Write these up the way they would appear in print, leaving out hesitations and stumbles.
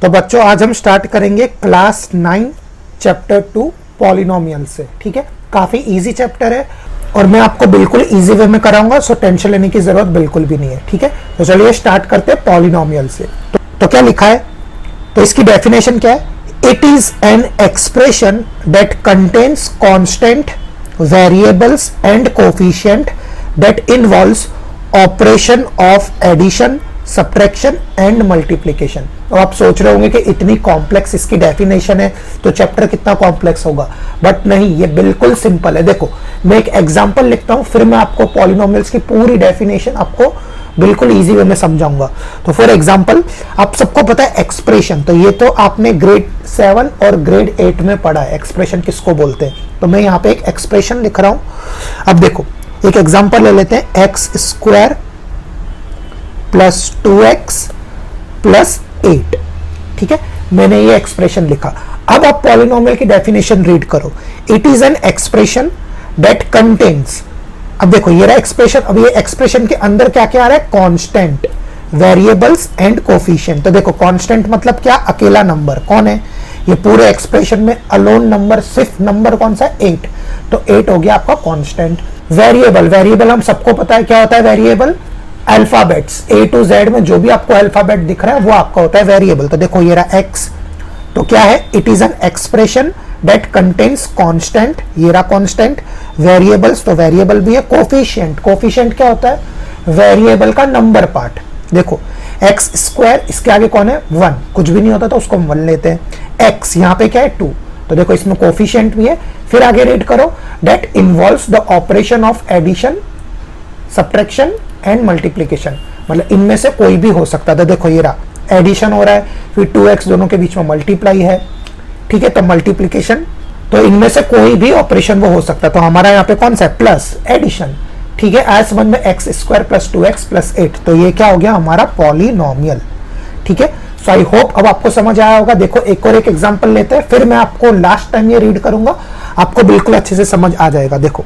तो बच्चों आज हम स्टार्ट करेंगे क्लास 9 चैप्टर 2 पॉलिनोमियल से। ठीक है, काफी इजी चैप्टर है और मैं आपको बिल्कुल इजी वे में कराऊंगा, सो टेंशन लेने की जरूरत बिल्कुल भी नहीं है। ठीक है, तो चलिए स्टार्ट करते हैं पॉलिनोमियल से। तो क्या लिखा है, तो इसकी डेफिनेशन क्या है? It is an expression that contains constant variables and coefficient that involves operation of addition, subtraction and multiplication. अब आप सोच रहे होंगे कि इतनी कॉम्प्लेक्स इसकी डेफिनेशन है तो चैप्टर कितना कॉम्प्लेक्स होगा, बट नहीं, ये बिल्कुल सिंपल है। देखो मैं एक एग्जांपल लिखता हूं, फिर मैं आपको पॉलिनोमियल्स की पूरी डेफिनेशन आपको बिल्कुल इजी वे में समझाऊंगा। तो फॉर एग्जांपल, आप सबको पता है एक्सप्रेशन, तो ये तो आपने ग्रेड 7 और ग्रेड 8 में पढ़ा है एक्सप्रेशन किसको बोलते हैं। तो मैं यहाँ पे एक एक्सप्रेशन लिख रहा हूं। अब देखो एक एग्जांपल ले लेते हैं, x square plus 2x plus 8। ठीक है, मैंने ये एक्सप्रेशन लिखा। अब आप पॉलिनोमियल की डेफिनेशन रीड करो। It is an expression that contains, अब देखो ये रहा एक्सप्रेशन। अब ये एक्सप्रेशन के अंदर क्या क्या आ रहा है? Constant, variables and coefficient. तो देखो कांस्टेंट मतलब क्या? अकेला नंबर। कौन है ये पूरे एक्सप्रेशन में? अलोन नंबर, सिर्फ नंबर कौन सा? 8। तो 8 हो गया आपका कांस्टेंट। वेरिएबल, वेरिएबल हम सबको पता है क्या होता है variable? Alphabets, A to Z में जो भी आपको अल्फाबेट दिख रहा है वो आपका होता है वेरिएबल। तो देखो ये रहा x, तो क्या है? It is an expression that contains constant, ये रहा कांस्टेंट, वेरिएबल्स, तो वेरिएबल भी है, कोफिशिएंट, कोफिशिएंट क्या होता है? वेरिएबल का नंबर पार्ट। देखो एक्स स्क्वायर, इसके आगे कौन है? 1, कुछ भी नहीं होता तो उसको हम 1 लेते हैं। एक्स यहाँ पे क्या है? 2, तो देखो इसमें कोफिशिएंट भी है। फिर आगे रीड करो, that involves the operation of addition, subtraction and multiplication, मतलब इनमें से कोई भी हो सकता था। देखो ये रहा एडिशन हो रहा है, फिर 2x दोनों के बीच में मल्टीप्लाई है। ठीक है, तो मल्टीप्लिकेशन, तो इनमें से कोई भी ऑपरेशन वो हो सकता है। तो हमारा यहाँ पे कौन सा है? Plus, addition. ठीक है, आज समझ में x square plus 2x plus 8, तो ये क्या हो गया? हमारा पॉलिनोमियल। ठीक है, सो आई होप अब आपको समझ आया होगा। देखो एक और एक एग्जांपल लेते हैं, फिर मैं आपको लास्ट टाइम ये रीड करूंगा, आपको बिल्कुल अच्छे से समझ आ जाएगा। देखो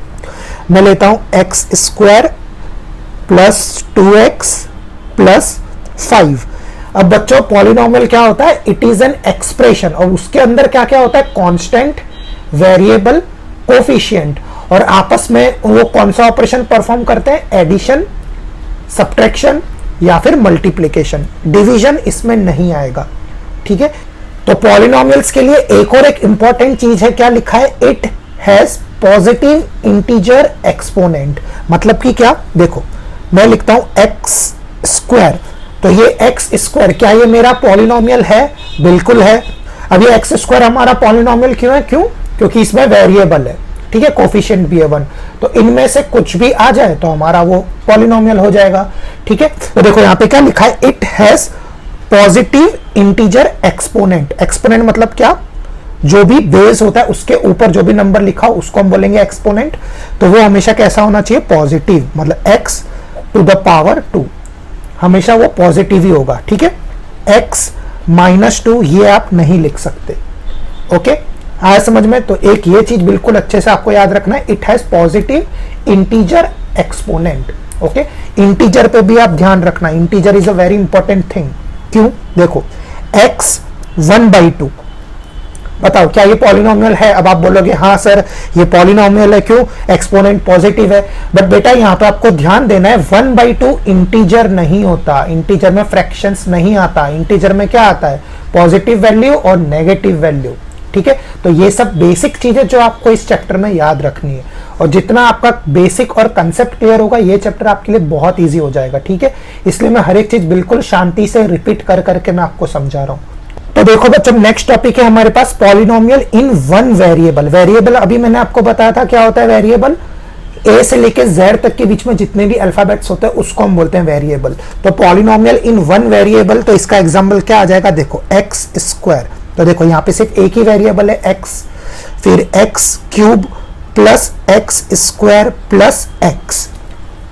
मैं लेता हूं x square plus 2x plus 5। अब बच्चों पॉलिनोमियल क्या होता है? इट इज एन एक्सप्रेशन, और उसके अंदर क्या क्या होता है? कांस्टेंट, वेरिएबल, कोफिशिएंट, और आपस में वो कौन सा ऑपरेशन परफॉर्म करते हैं? एडिशन, सब्ट्रैक्शन या फिर मल्टीप्लिकेशन। डिवीजन इसमें नहीं आएगा। ठीक है, तो पॉलिनोमियल्स के लिए एक और एक इंपॉर्टेंट चीज है, क्या लिखा है? It has positive integer exponent. मतलब कि क्या? देखो मैं लिखता हूं एक्स स्क्वायर, तो ये एक्स स्क्वायर क्या ये मेरा पॉलिनोमियल है? बिल्कुल है। अब ये एक्स स्क्वायर हमारा पॉलिनोमियल क्यों है? क्यों? क्योंकि इसमें वेरिएबल है। ठीक है, कोफिशिएंट भी है 1, तो इनमें से कुछ भी आ जाए तो हमारा वो पॉलिनोमियल हो जाएगा। ठीक है, तो देखो यहाँ पे क्या लिखा है? It has positive integer exponent. Exponent मतलब क्या? जो भी बेस होता है उसके ऊपर जो भी नंबर लिखा हो उसको हम बोलेंगे एक्सपोनेंट। तो वो हमेशा कैसा होना चाहिए? पॉजिटिव, मतलब x टू द पावर 2, हमेशा वो पॉजिटिव ही होगा। ठीक है, x माइनस 2 ये आप नहीं लिख सकते। ओके, आया समझ में? तो एक ये चीज बिल्कुल अच्छे से आपको याद रखना है, it has positive integer exponent. Okay, integer पे भी आप ध्यान रखना, integer is a very important thing. क्यों? देखो x 1/2, बताओ क्या ये पॉलिनोमियल है? अब आप बोलोगे हाँ सर ये पॉलिनोमियल है, क्यों? एक्सपोनेंट पॉजिटिव है। बट बेटा यहाँ पे आपको ध्यान देना है, 1/2 इंटीजर नहीं होता, इंटीजर में फ्रैक्शंस नहीं आता। इंटीजर में क्या आता है? पॉजिटिव वैल्यू और नेगेटिव वैल्यू। ठीक है, तो ये सब बेसिक चीजें जो आपको इस चैप्टर में याद रखनी है, और जितना आपका बेसिक और कंसेप्ट क्लियर होगा ये चैप्टर आपके लिए बहुत ईजी हो जाएगा। ठीक है, इसलिए मैं हर एक चीज बिल्कुल शांति से रिपीट कर करके मैं आपको समझा रहा हूँ। तो देखो बच्चों नेक्स्ट टॉपिक है हमारे पास पॉलिनोमियल इन 1 वेरिएबल। वेरिएबल अभी मैंने आपको बताया था क्या होता है वेरिएबल? ए से लेके Z तक के बीच में जितने भी अल्फाबेट्स होते हैं उसको हम बोलते हैं वेरिएबल। तो पॉलिनोमियल इन 1 वेरिएबल, तो इसका एग्जांपल क्या आ जाएगा? देखो एक्स स्क्वायर, तो देखो यहाँ पे सिर्फ एक ही वेरिएबल है x, फिर x cube plus x square plus x।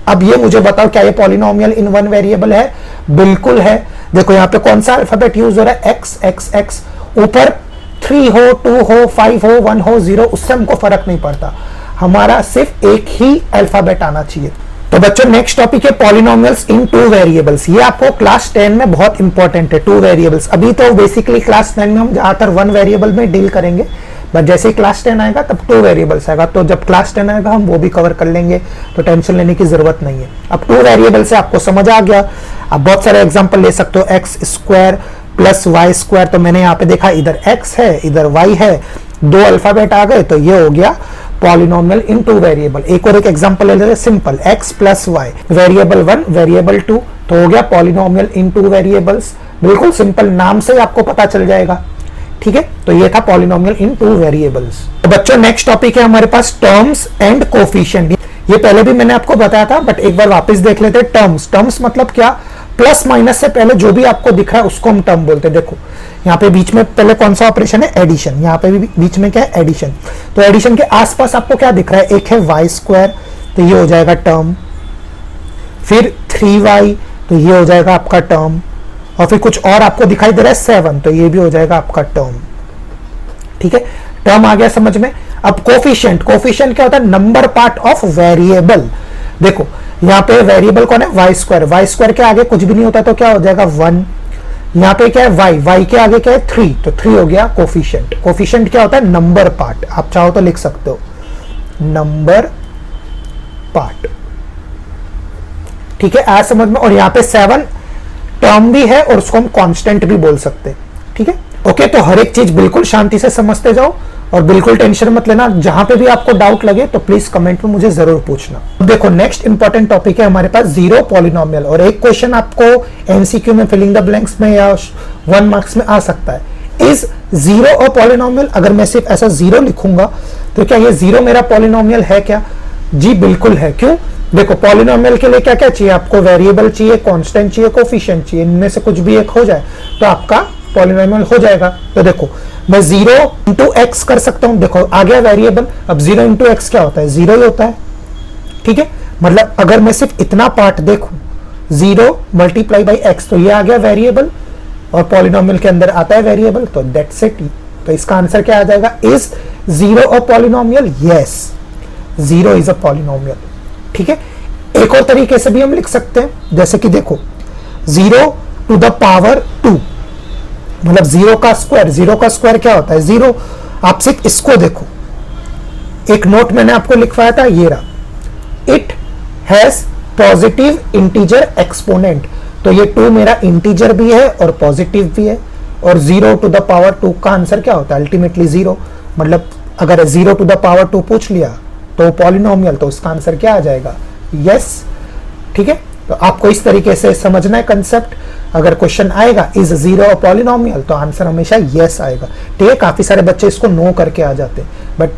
अब ये मुझे बताओ क्या ये पॉलिनोमियल इन 1 वेरिएबल है? बिल्कुल है। देखो यहाँ पे कौन सा अल्फाबेट यूज हो रहा है? x x x। ऊपर 3 हो, 2 हो, 5 हो, 1 हो, 0, उससे हमको फर्क नहीं पड़ता, हमारा सिर्फ एक ही अल्फाबेट आना चाहिए। तो बच्चों नेक्स्ट टॉपिक है पॉलिनोमियल्स इन टू वेरिएबल्स। ये आपको क्लास 10 में बहुत इंपॉर्टेंट है, टू वेरिएबल्स। अभी तो बेसिकली क्लास 9 में हम ज्यादातर वन वेरिएबल में डील करेंगे, बट जैसे ही क्लास 10 आएगा तब टू वेरिएबल्स आएगा। तो जब क्लास 10 आएगा हम वो भी कवर कर लेंगे, तो टेंशन लेने की जरूरत नहीं है। अब टू वेरिएबल से आपको समझ आ गया। अब बहुत सारे एग्जांपल ले सकते हो, x square plus y square. तो मैंने यहाँ पे देखा इधर एक्स है इधर वाई है, दो अल्फाबेट आ गए, तो ये हो गया पॉलिनोमियल इन टू वेरिएबल। एक और एक एग्जांपल ले लेते, simple x plus y, variable 1 variable 2, तो हो गया पॉलिनोमियल इन टू वेरिएबल्स। बिल्कुल सिंपल, नाम से ही आपको पता चल जाएगा। ठीक है, तो ये था पॉलिनोमियल इन टू वेरिएबल्स। तो बच्चों नेक्स्ट टॉपिक है हमारे पास टर्म्स एंड कोफिशिएंट। ये पहले भी मैंने आपको बताया था, बट एक बार वापस देख लेते हैं। टर्म्स, टर्म्स मतलब क्या, प्लस माइनस से पहले जो भी आपको दिख रहा है उसको हम टर्म बोलते हैं। देखो यहाँ पे बीच में पहले कौन सा ऑपरेशन है, एडिशन। यहाँ पे भी बीच में क्या है, एडिशन। तो एडिशन के आसपास आपको क्या दिख रहा है, एक है वाई स्क्वायर, तो ये हो जाएगा टर्म। फिर 3y, तो ये हो जाएगा आपका टर्म। और फिर कुछ और आपको दिखाई दे रहा है 7, तो ये भी हो जाएगा आपका टर्म। ठीक है, टर्म आ गया समझ में। अब कोफिशिएंट, कोफिशिएंट क्या होता है, नंबर पार्ट ऑफ वेरिएबल। देखो यहाँ पे वेरिएबल कौन है, वाई स्क्वायर। वाई स्क्वायर के आगे कुछ भी नहीं होता तो क्या हो जाएगा 1। यहाँ पे क्या है वाई, वाई के आगे क्या है 3, तो 3 हो गया कोफिशिएंट। कोफिशिएंट क्या होता है, नंबर पार्ट। आप चाहो तो लिख सकते हो नंबर पार्ट। ठीक है, आज समझ में। और यहाँ पे 7 टर्म भी है और उसको हम कांस्टेंट भी बोल सकते हैं। ठीक है, ओके। तो हर एक चीज बिल्कुल शांति से समझते जाओ और बिल्कुल टेंशन मत लेना। जहां पे भी आपको डाउट लगे तो प्लीज कमेंट में मुझे जरूर पूछना। देखो नेक्स्ट इंपॉर्टेंट टॉपिक है हमारे पास जीरो पॉलिनोमियल। और एक क्वेश्चन आपको एमसीक्यू में, फिलिंग द ब्लैंक्स में या 1 मार्क्स में आ सकता है। Is zero a polynomial? अगर मैं सिर्फ ऐसा जीरो लिखूंगा तो क्या ये जीरो मेरा पॉलिनोमियल है क्या? जी बिल्कुल है। क्यों? देखो पॉलिनोमियल के लिए क्या क्या चाहिए आपको, वेरिएबल चाहिए, कांस्टेंट चाहिए, कोफिशिएंट चाहिए। इनमें से कुछ भी एक हो जाए तो आपका पॉलिनोमियल हो जाएगा। तो देखो मैं 0 इंटू एक्स कर सकता हूं। देखो आ गया वेरिएबल। अब 0 इंटू एक्स क्या होता है, 0 ही होता है। ठीक है, मतलब अगर मैं सिर्फ इतना पार्ट देखूं 0 मल्टीप्लाई बाई एक्स, तो ये आ गया वेरिएबल और पॉलिनोमियल के अंदर आता है वेरिएबल, तो दैट्स इट। तो इसका आंसर क्या आ जाएगा, is 0 a polynomial? Yes, 0 is a polynomial. ठीक है, एक और तरीके से भी हम लिख सकते हैं, जैसे कि देखो 0 टू द पावर 2, मतलब 0 का स्क्वायर। 0 का स्क्वायर क्या होता है, 0। आप सिर्फ इसको देखो, एक नोट मैंने आपको लिखवाया था, ये रहा, it has positive integer exponent. तो ये 2 मेरा इंटीजर भी है और पॉजिटिव भी है। और 0 टू द पावर 2 का आंसर क्या होता है, अल्टीमेटली 0। मतलब अगर 0 टू द पावर 2 पूछ लिया तो पॉलिनोमियल, तो उसका आंसर क्या आ जाएगा, यस। ठीक है, तो आपको इस तरीके से समझना है कंसेप्ट। अगर क्वेश्चन आएगा इज 0 अ पॉलिनोमियल, तो आंसर हमेशा यस आएगा। ठीक है, काफी सारे बच्चे इसको नो करके आ जाते हैं, but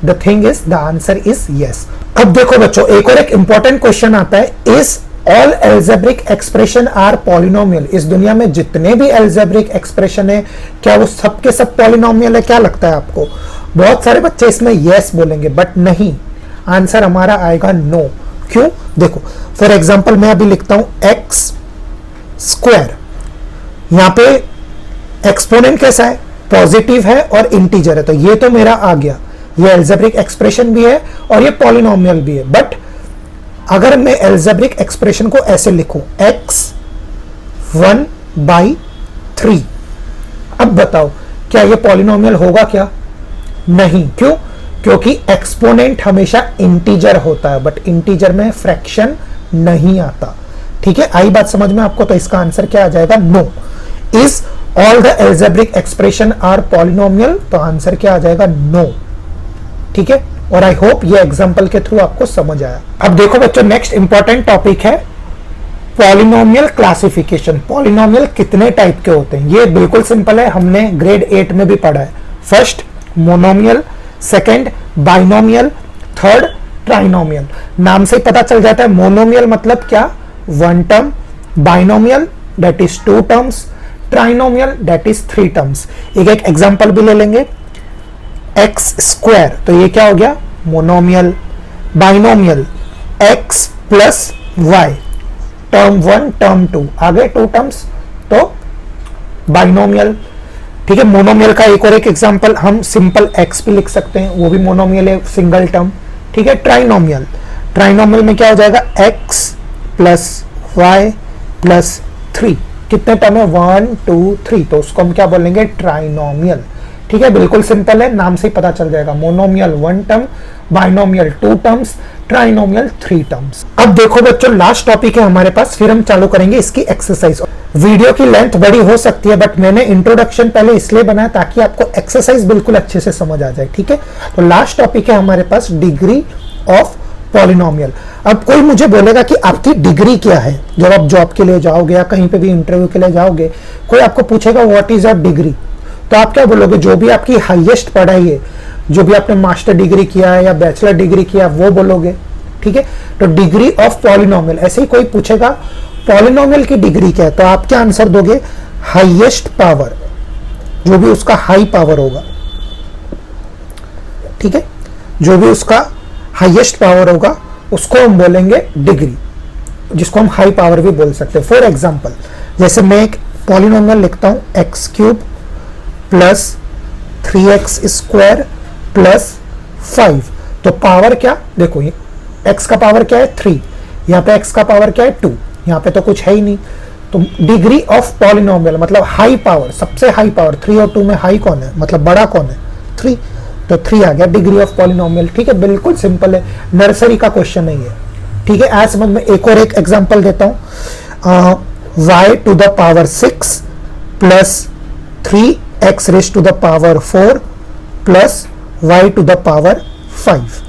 the thing is the answer is yes. अब देखो बच्चों, एक और एक इंपॉर्टेंट क्वेश्चन आता है, is all algebraic expression are polynomial? इस दुनिया में जितने भी एल्जेब्रिक एक्सप्रेशन है, क्या वो सब के सब पॉलिनोमियल है? क्या लगता है आपको? बहुत सारे बच्चे इसमें यस बोलेंगे, बट नहीं, आंसर हमारा आएगा नो। क्यों? देखो फॉर एग्जाम्पल मैं अभी लिखता हूं एक्स स्क्वायर। यहां पे एक्सपोनेंट कैसा है, पॉजिटिव है और इंटीजर है, तो ये तो मेरा आ गया, ये एल्जेब्रिक एक्सप्रेशन भी है और ये पॉलिनोमियल भी है। बट अगर मैं एल्जेब्रिक एक्सप्रेशन को ऐसे लिखूं, एक्स 1/3, अब बताओ क्या ये पॉलिनोमियल होगा क्या? नहीं। क्यों? क्योंकि एक्सपोनेंट हमेशा इंटीजर होता है, बट इंटीजर में फ्रैक्शन नहीं आता। ठीक है, आई बात समझ में आपको? तो इसका आंसर क्या आ जाएगा, no. Is all the algebraic expression are polynomial? तो आंसर क्या आ जाएगा, नो। ठीक है, और आई होप ये एग्जांपल के थ्रू आपको समझ आया। अब देखो बच्चों, नेक्स्ट इंपॉर्टेंट टॉपिक है पॉलिनोमियल क्लासिफिकेशन। पॉलिनोमियल कितने टाइप के होते हैं? ये बिल्कुल सिंपल है, हमने ग्रेड 8 में भी पढ़ा है। First monomial, second binomial, third trinomial. नाम से ही पता चल जाता है, मोनोमियल मतलब क्या, 1 term, binomial that is 2 terms, trinomial that is 3 terms. एक एक एग्जांपल भी ले लेंगे। एक्स स्क्वायर, तो ये क्या हो गया, monomial. Binomial x plus y, term 1 term 2, आगे 2 टर्म्स, तो बाइनोमियल। ठीक है, मोनोमियल का एक और एक एग्जांपल हम सिंपल एक्स भी लिख सकते हैं, वो भी मोनोमियल है, सिंगल टर्म। ठीक है, ट्राइनोमियल, ट्राइनोमियल में क्या हो जाएगा, x प्लस वाई प्लस 3, कितने टर्म है, 1 2 3, तो उसको हम क्या बोलेंगे, ट्राइनोमियल। ठीक है, बिल्कुल सिंपल है, नाम से ही पता चल जाएगा। Monomial 1 term, binomial 2 terms, trinomial 3 terms. अब देखो बच्चों, लास्ट टॉपिक है हमारे पास, फिर हम चालू करेंगे इसकी एक्सरसाइज। वीडियो की लेंथ बड़ी हो सकती है, बट मैंने इंट्रोडक्शन पहले इसलिए बनाया ताकि आपको एक्सरसाइज बिल्कुल अच्छे से समझ आ जाए। ठीक है, तो लास्ट टॉपिक है हमारे पास डिग्री ऑफ पॉलिनोमियल। अब कोई मुझे बोलेगा कि आपकी डिग्री क्या है, जब आप जॉब के लिए जाओगे या कहीं पे भी इंटरव्यू के लिए जाओगे, कोई आपको पूछेगा व्हाट इज योर डिग्री, तो आप क्या बोलोगे, जो भी आपकी हाईएस्ट पढ़ाई है, जो भी आपने मास्टर डिग्री किया है या बैचलर डिग्री किया वो बोलोगे। ठीक है, तो डिग्री ऑफ पॉलिनोमियल। ऐसे ही कोई पूछेगा पॉलिनोमियल की डिग्री क्या है, तो आप क्या आंसर दोगे, हाईएस्ट पावर, जो भी उसका हाई पावर होगा। ठीक है, जो भी उसका हाईएस्ट पावर होगा उसको हम बोलेंगे डिग्री, जिसको हम हाई पावर भी बोल सकते हैं। फॉर एग्जांपल, जैसे मैं एक पॉलिनोमियल लिखता हूं, x cube plus 3x square plus 5, तो पावर क्या, देखो ये x का पावर क्या है 3, यहाँ पे x का पावर क्या है 2, यहाँ पे तो कुछ है ही नहीं। तो डिग्री ऑफ पॉलिनोमियल मतलब हाई पावर, सबसे हाई पावर, 3 और 2 में हाई कौन है, मतलब बड़ा कौन है, 3, तो 3 आ गया डिग्री ऑफ पॉलिनोमियल। ठीक है, बिल्कुल सिंपल है, नर्सरी का क्वेश्चन नहीं है। ठीक है, आज समझ में एक और एक एग्जांपल देता हूं, y to the power 6 plus 3x raise to the power 4 plus y to the power 5।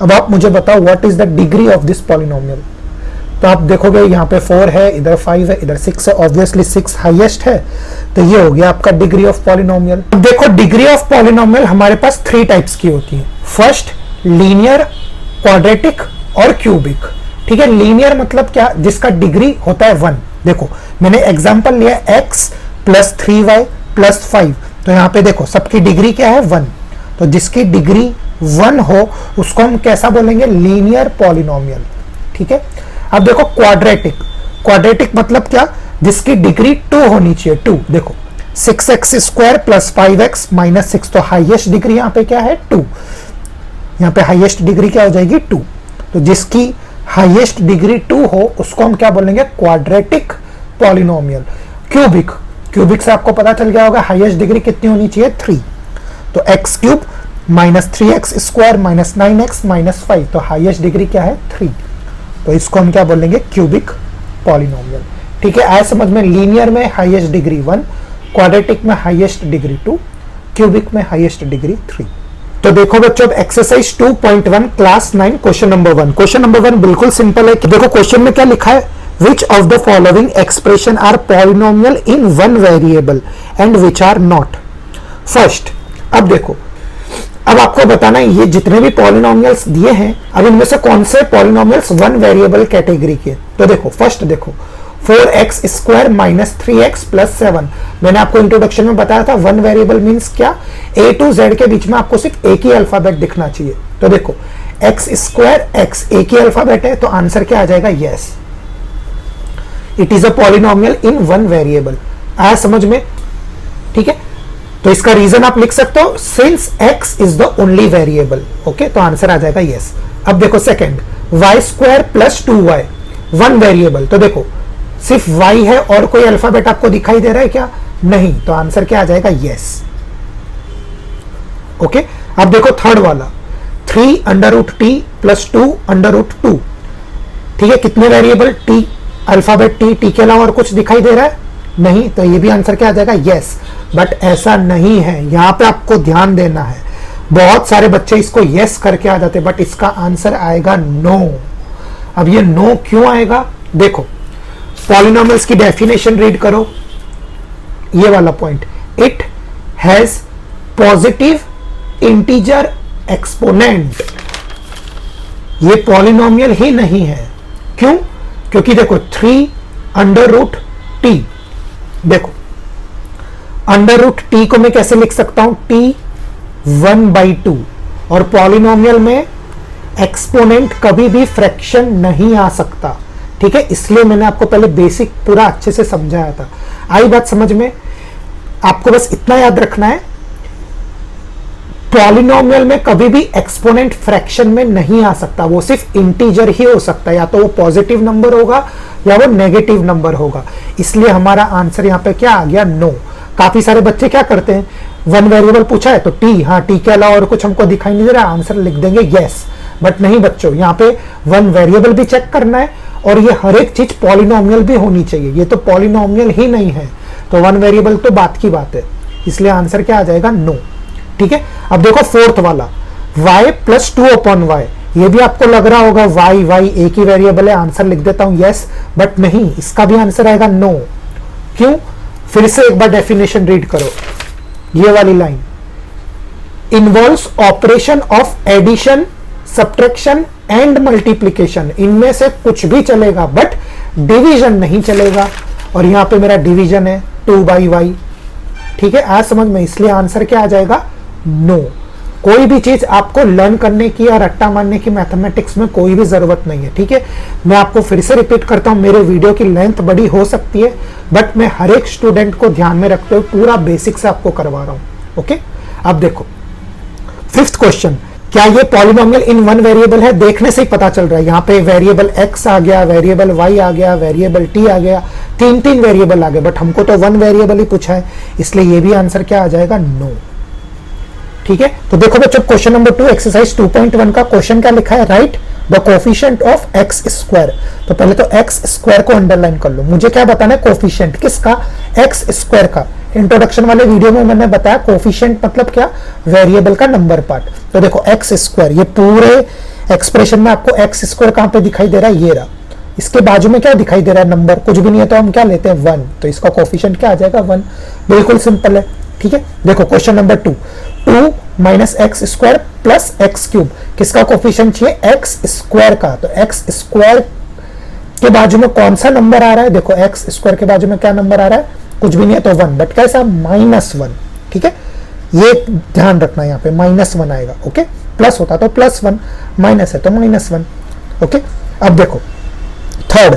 अब आप मुझे बताओ what is the degree of this polynomial. तो आप देखोगे यहाँ पे 4 है, इधर 5 है, इधर 6 है, ऑब्वियसली 6 हाईएस्ट है, तो ये हो गया आपका डिग्री ऑफ पॉलिनोमियल। अब देखो डिग्री ऑफ पॉलिनोमियल हमारे पास 3 टाइप्स की होती है। फर्स्ट लीनियर, क्वाड्रेटिक और क्यूबिक। ठीक है, लीनियर मतलब क्या, जिसका डिग्री होता है 1। देखो मैंने एग्जांपल लिया x प्लस 3y प्लस 5, तो यहाँ पे देखो सबकी डिग्री क्या है 1, तो जिसकी डिग्री 1 हो उसको हम कैसा बोलेंगे, लीनियर पॉलिनोमियल। ठीक है, अब देखो क्वाड्रेटिक, क्वाड्रेटिक मतलब क्या, जिसकी डिग्री 2 होनी चाहिए, 2। देखो 6x square plus 5x minus 6, तो हाईएस्ट डिग्री यहाँ पे क्या है 2, यहाँ पे हाईएस्ट डिग्री क्या हो जाएगी 2, तो जिसकी हाईएस्ट डिग्री 2 हो उसको हम क्या बोलेंगे, क्वाड्रेटिक पॉलिनोमियल। क्यूबिक, क्यूबिक से आपको पता चल गया होगा हाईएस्ट डिग्री कितनी होनी चाहिए 3, तो x cube minus 3x square minus 9x minus 5, तो हाईएस्ट डिग्री क्या है 3, तो इसको हम क्या बोलेंगे, क्यूबिक पॉलिनोमियल। ठीक है, आया समझ में, लीनियर में हाईएस्ट डिग्री 1, क्वाड्रेटिक में हाईएस्ट डिग्री 2, क्यूबिक में हाईएस्ट डिग्री 3। तो देखो बच्चों, exercise 2.1 class 9 question number 1। Question number 1 बिल्कुल सिंपल है। देखो क्वेश्चन में क्या लिखा है, which of the following expression are polynomial in one variable and which are not. First, अब देखो, अब आपको बताना है ये जितने भी पॉलिनोमियल्स दिए हैं, अब इनमें से कौन से पॉलिनोमियल्स वन वेरिएबल कैटेगरी के। तो देखो फर्स्ट देखो 4x square minus 3x plus 7, मैंने आपको इंट्रोडक्शन में बताया था वन वेरिएबल मीन्स क्या, A to Z के बीच में आपको सिर्फ एक ही अल्फाबेट दिखना चाहिए। तो देखो x स्क्वायर x एक ही अल्फाबेट है, तो आंसर क्या आ जाएगा, yes, it is a polynomial in one variable. आया समझ में। ठीक है, तो इसका रीजन आप लिख सकते हो, since x is the only variable. Okay, तो आंसर आ जाएगा यस। अब देखो second, y square plus 2y one variable, तो देखो सिर्फ y है और कोई अल्फाबेट आपको दिखाई दे रहा है क्या, नहीं, तो आंसर क्या आ जाएगा, यस। ओके, अब देखो थर्ड वाला 3 under root t plus 2 under root 2। ठीक है, कितने वेरिएबल, t अल्फाबेट t के अलावा और कुछ दिखाई दे रहा है, नहीं, तो ये भी आंसर क्या आ जाएगा, यस। बट ऐसा नहीं है, यहां पे आपको ध्यान देना है, बहुत सारे बच्चे इसको यस करके आ जाते, बट इसका आंसर आएगा नो। अब ये नो क्यों आएगा, देखो पॉलिनोमियल्स की डेफिनेशन रीड करो, ये वाला point, it has positive integer exponent, ये पॉलिनोमियल ही नहीं है। क्यों, क्योंकि देखो 3 अंडर रूट टी, देखो अंडर रूट टी को मैं कैसे लिख सकता हूं, t 1/2, और पॉलिनोमियल में एक्सपोनेंट कभी भी फ्रैक्शन नहीं आ सकता। ठीक है, इसलिए मैंने आपको पहले बेसिक पूरा अच्छे से समझाया था। आई बात समझ में, आपको बस इतना याद रखना है, पॉलिनोमियल में कभी भी एक्सपोनेंट फ्रैक्शन में नहीं आ सकता, वो सिर्फ इंटीजर ही हो सकता है, या तो वो पॉजिटिव नंबर होगा या वो नेगेटिव नंबर होगा। इसलिए हमारा आंसर यहाँ पे क्या आ गया, नो। काफी सारे बच्चे क्या करते हैं, वन वेरिएबल पूछा है तो टी, हाँ टी के अलावा और कुछ हमको दिखाई नहीं दे रहा, आंसर लिख देंगे यस। बट नहीं बच्चों, यहाँ पे वन वेरिएबल भी चेक करना है और ये हर एक चीज पॉलिनोमियल भी होनी चाहिए। ये तो पॉलिनोमियल ही नहीं है तो वन वेरिएबल तो बात की बात है, इसलिए आंसर क्या आ जाएगा, नो। ठीक है, अब देखो फोर्थ वाला y प्लस 2/y, ये भी आपको लग रहा होगा y एक ही वेरिएबल है, आंसर लिख देता हूं यस, बट नहीं, इसका भी आंसर आएगा नो। क्यों? फिर से एक बार डेफिनेशन रीड करो, ये वाली line, involves operation of addition, subtraction and multiplication, इनमें से कुछ भी चलेगा बट डिवीजन नहीं चलेगा। और यहां पे मेरा डिवीजन है 2/y। ठीक है, आज समझ में, इसलिए आंसर क्या आ जाएगा, नो। कोई भी चीज आपको लर्न करने की या रट्टा मारने की मैथमेटिक्स में कोई भी जरूरत नहीं है। ठीक है, मैं आपको फिर से रिपीट करता हूं, मेरे वीडियो की लेंथ बड़ी हो सकती है बट मैं हर एक स्टूडेंट को ध्यान में रखते हुए पूरा बेसिक से आपको करवा रहा हूं। ओके, अब देखो फिफ्थ क्वेश्चन, क्या ये पॉलिनोमियल इन वन वेरिएबल है? देखने से ही पता चल रहा है, यहाँ पे वेरिएबल x आ गया, वेरिएबल y आ गया, वेरिएबल t आ गया, तीन वेरिएबल आ गए, बट हमको तो वन वेरिएबल ही पूछा है, इसलिए ये भी आंसर क्या आ जाएगा, नो। ठीक है, तो देखो बच्चों, क्वेश्चन नंबर 2 एक्सरसाइज 2.1 का क्वेश्चन क्या लिखा है, right the coefficient of x square. तो पहले तो एक्स स्क्वायर को अंडरलाइन कर लो, मुझे क्या बताना है, कोफिशिएंट किसका, एक्स स्क्वायर का। इंट्रोडक्शन वाले वीडियो में मैंने बताया कोफिशिएंट मतलब क्या, वेरिएबल का नंबर पार्ट। तो देखो एक्स स्क्वायर, ये पूरे एक्सप्रेशन में आपको एक्स स्क्वायर कहां पे दिखाई दे रहा है, ये रहा, इसके बाजू में क्या दिखाई दे रहा है, नंबर, कुछ भी नहीं है तो हम क्या लेते हैं, 1, तो इसका कोफिशिएंट क्या आ जाएगा, 1। बिल्कुल सिंपल है। ठीक है, देखो question number 2 minus x square plus x cube, किसका कोफिशिएंट चाहिए, एक्स स्क्वायर का। तो एक्स स्क्वायर के बाजू में कौन सा नंबर आ रहा है, देखो एक्स स्क्वायर के बाजू में क्या नंबर आ रहा है, कुछ भी नहीं है तो 1, बट कैसा, -1। ठीक है, ये ध्यान रखना, यहाँ पे -1 आएगा। ओके, प्लस होता तो +1, माइनस है तो -1। ओके, अब देखो third,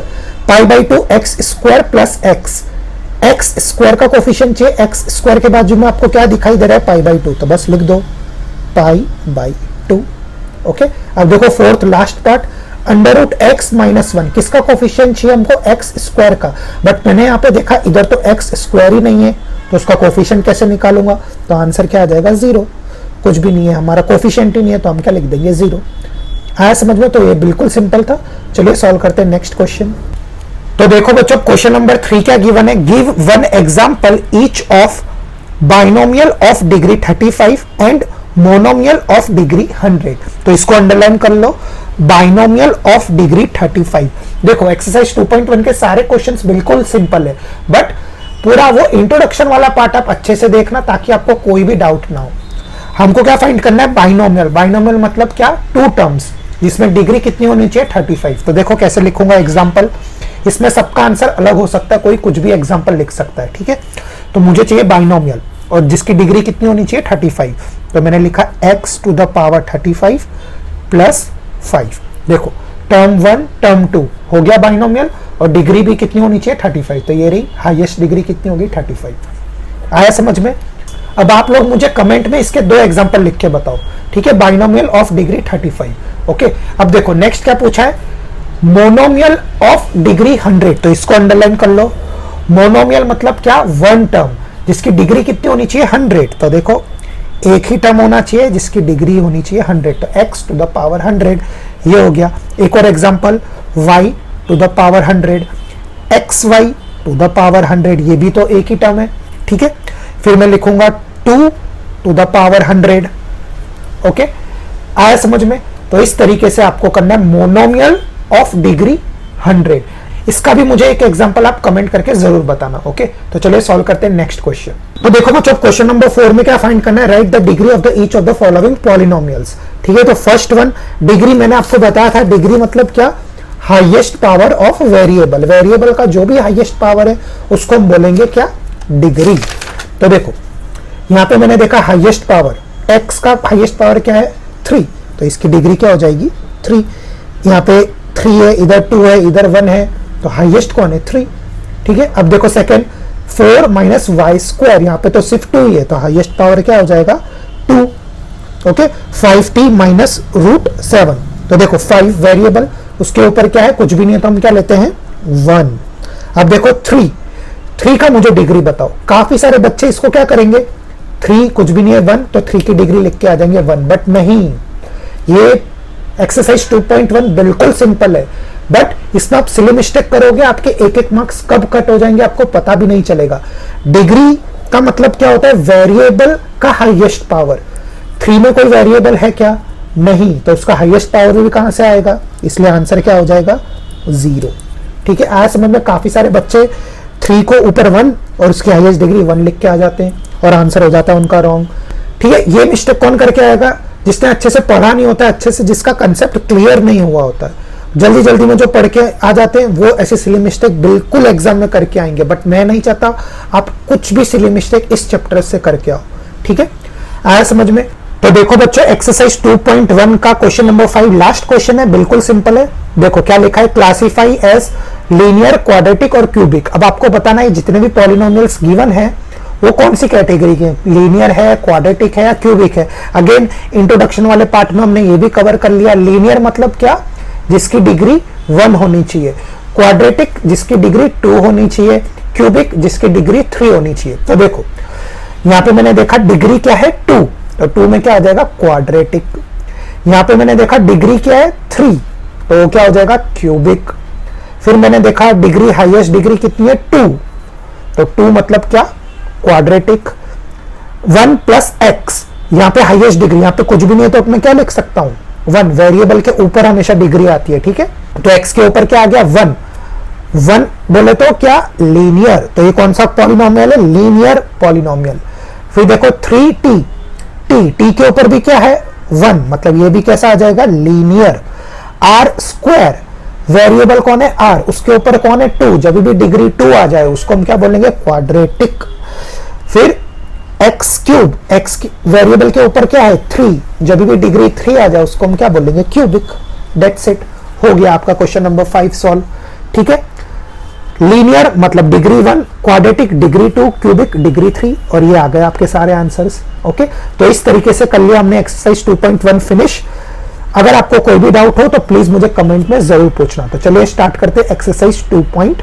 π/2 X square plus X, X square का कोफिशिएंट चाहिए, एक्स स्क्वायर के बाजू में आपको क्या दिखाई दे रहा है, π/2, तो बस लिख दो π/2। ओके, अब देखो फोर्थ लास्ट पार्ट, √x - 1, किसका कोफिशिएंट चाहिए हमको, एक्स स्क्वायर का, बट मैंने यहाँ पे देखा इधर तो एक्स स्क्वायर ही नहीं है, तो उसका कोफिशिएंट कैसे निकालूंगा, तो आंसर क्या आ जाएगा, 0। कुछ भी नहीं है, हमारा कोफिशिएंट ही नहीं है तो हम क्या लिख देंगे, 0। आया समझ में? तो ये बिल्कुल सिंपल था। चलिए सॉल्व करते हैं नेक्स्ट क्वेश्चन। तो देखो बच्चों, क्वेश्चन नंबर 3 क्या गिवन है, give one example each of binomial of degree 35 and monomial of degree 100। तो इसको अंडरलाइन कर लो, बाइनोमियल ऑफ डिग्री 35। देखो एक्सरसाइज 2.1 के सारे क्वेश्चंस बिल्कुल सिंपल है, बट पूरा वो इंट्रोडक्शन वाला पार्ट आप अच्छे से देखना ताकि आपको कोई भी डाउट ना हो। हमको क्या फाइंड करना है, बाइनोमियल। बाइनोमियल मतलब क्या, 2 टर्म्स जिसमें डिग्री कितनी होनी चाहिए, 35। तो देखो कैसे लिखूंगा एग्जाम्पल, इसमें सबका आंसर अलग हो सकता है, कोई कुछ भी एग्जाम्पल लिख सकता है। ठीक है, तो मुझे चाहिए बाइनोमियल और जिसकी डिग्री कितनी होनी चाहिए, 35। तो मैंने लिखा x⁵ 35 प्लस 5। देखो टर्म 1 टर्म 2 हो गया बाइनोमियल, और डिग्री भी कितनी होनी चाहिए, 35। तो ये रही हाईएस्ट डिग्री कितनी होगी, 35। आया समझ में? अब आप लोग मुझे कमेंट में इसके 2 एग्जांपल लिख के बताओ। ठीक है, बाइनोमियल ऑफ डिग्री 35। ओके, अब देखो नेक्स्ट क्या पूछा है, मोनोमियल ऑफ डिग्री 100। तो इसको अंडरलाइन कर लो। मोनोमियल मतलब क्या, 1 टर्म जिसकी डिग्री कितनी होनी चाहिए, 100। तो देखो एक ही टर्म होना चाहिए जिसकी डिग्री होनी चाहिए 100, तो x⁵ 100 ये हो गया। एक और एग्जांपल, y⁵ 100, xy⁵ 100, ये भी तो एक ही टर्म है। ठीक है, फिर मैं लिखूंगा 2⁵ 100। ओके, आया समझ में? तो इस तरीके से आपको करना है मोनोमियल ऑफ डिग्री 100। इसका भी मुझे एक एग्जांपल आप कमेंट करके जरूर बताना। ओके, तो चलिए सॉल्व करते हैं नेक्स्ट क्वेश्चन। तो देखो बच्चों, क्वेश्चन नंबर 4 में क्या फाइंड करना है, right the degree of the each of the following polynomials. ठीक है, तो फर्स्ट वन डिग्री, मैंने आपको बताया था डिग्री मतलब क्या, highest power of variable. Variable का जो भी हाईएस्ट पावर है उसको हम बोलेंगे क्या, डिग्री। तो देखो यहाँ पे मैंने देखा हाईएस्ट पावर, x का हाईएस्ट पावर क्या है, 3, तो इसकी डिग्री क्या हो जाएगी, 3। यहाँ पे 3 है, इधर 2 है, इधर 1 है, तो हाईएस्ट कौन है, 3। ठीक है, अब देखो सेकंड, 4 - y², यहाँ पे तो सिर्फ 2 ही है, तो हाईएस्ट पावर क्या हो जाएगा, 2। Okay 5t minus root 7। तो देखो 5 वेरिएबल, उसके ऊपर क्या है, कुछ भी नहीं है, तो हम क्या लेते हैं 1। अब देखो 3 का मुझे डिग्री बताओ। काफी सारे बच्चे इसको क्या करेंगे, 3 कुछ भी नहीं है 1, तो 3 की डिग्री लिख के आ जाएंगे 1, बट नहीं, ये एक्सरसाइज 2.1 बिल्कुल सिंपल है, बट इसमें आप सिली मिस्टेक करोगे, आपके एक एक मार्क्स कब कट हो जाएंगे आपको पता भी नहीं चलेगा। डिग्री का मतलब क्या होता है, वेरिएबल का हाईएस्ट पावर। 3 में कोई वेरिएबल है क्या, नहीं, तो उसका हाईएस्ट पावर भी कहां से आएगा, इसलिए आंसर क्या हो जाएगा 0। ठीक है, आज समझ में काफी सारे बच्चे 3 को ऊपर 1 और उसकी हाईएस्ट डिग्री 1 लिख के आ जाते हैं और आंसर हो जाता है उनका रॉन्ग। ठीक है, ये मिस्टेक कौन करके आएगा, जिसने अच्छे से पढ़ा नहीं होता, अच्छे से जिसका कंसेप्ट क्लियर नहीं हुआ होता है, जल्दी जल्दी में जो पढ़ के आ जाते हैं, वो ऐसे सिली मिस्टेक बिल्कुल एग्जाम में करके आएंगे। बट मैं नहीं चाहता आप कुछ भी सिली मिस्टेक इस चैप्टर से करके आओ। ठीक है, आया समझ में। तो देखो बच्चों, एक्सरसाइज 2.1 का क्वेश्चन नंबर 5 लास्ट क्वेश्चन है, बिल्कुल सिंपल है। देखो क्या लिखा है, क्लासीफाई एज लीनियर, क्वाड्रेटिक और क्यूबिक। अब आपको बताना है जितने भी पॉलिनोमियल्स गिवन है वो कौन सी कैटेगरी के, लीनियर है, क्वाड्रेटिक है या क्यूबिक है। अगेन इंट्रोडक्शन वाले पार्ट में हमने ये भी कवर कर लिया। लीनियर मतलब क्या, जिसकी डिग्री 1 होनी चाहिए, क्वाड्रेटिक जिसकी डिग्री 2 होनी चाहिए, क्यूबिक जिसकी डिग्री 3 होनी चाहिए। तो देखो यहां पे मैंने देखा डिग्री क्या है 2, तो 2 में क्या आ जाएगा क्वाड्रेटिक। यहां पे मैंने देखा डिग्री क्या है 3, तो वो क्या हो जाएगा क्यूबिक। फिर मैंने देखा डिग्री, हाईएस्ट डिग्री कितनी है 2, तो 2 मतलब क्या क्वाड्रेटिक। 1 प्लस एक्स, यहां पे हाईएस्ट डिग्री, यहां पे कुछ भी नहीं है तो मैं क्या लिख सकता हूं 1, वेरिएबल के ऊपर हमेशा डिग्री आती है। ठीक है, तो x के ऊपर क्या आ गया 1 बोले तो क्या लीनियर, तो ये कौन सा पॉलिनोमियल है, लीनियर पॉलिनोमियल। फिर देखो 3t, t के ऊपर भी क्या है 1, मतलब ये भी कैसा आ जाएगा लीनियर। r स्क्वायर, वेरिएबल कौन है r, उसके ऊपर कौन है 2, जब भी डिग्री 2 आ जाए उसको हम क्या बोलेंगे क्वाड्रेटिक। फिर एक्स क्यूब, एक्स वेरिएबल के ऊपर क्या है 3, जब भी डिग्री 3 आ जाए उसको हम क्या बोलेंगे क्यूबिक। दैट्स इट, हो गया आपका क्वेश्चन नंबर 5 सॉल्व। ठीक है, लीनियर मतलब degree 1, quadratic degree 2, cubic degree 3, और ये आ गए आपके सारे आंसर्स। ओके, तो इस तरीके से कर लिया हमने एक्सरसाइज 2.1 फिनिश। अगर आपको कोई भी डाउट हो तो प्लीज मुझे कमेंट में जरूर पूछना। तो चलिए स्टार्ट करते एक्सरसाइज 2.2।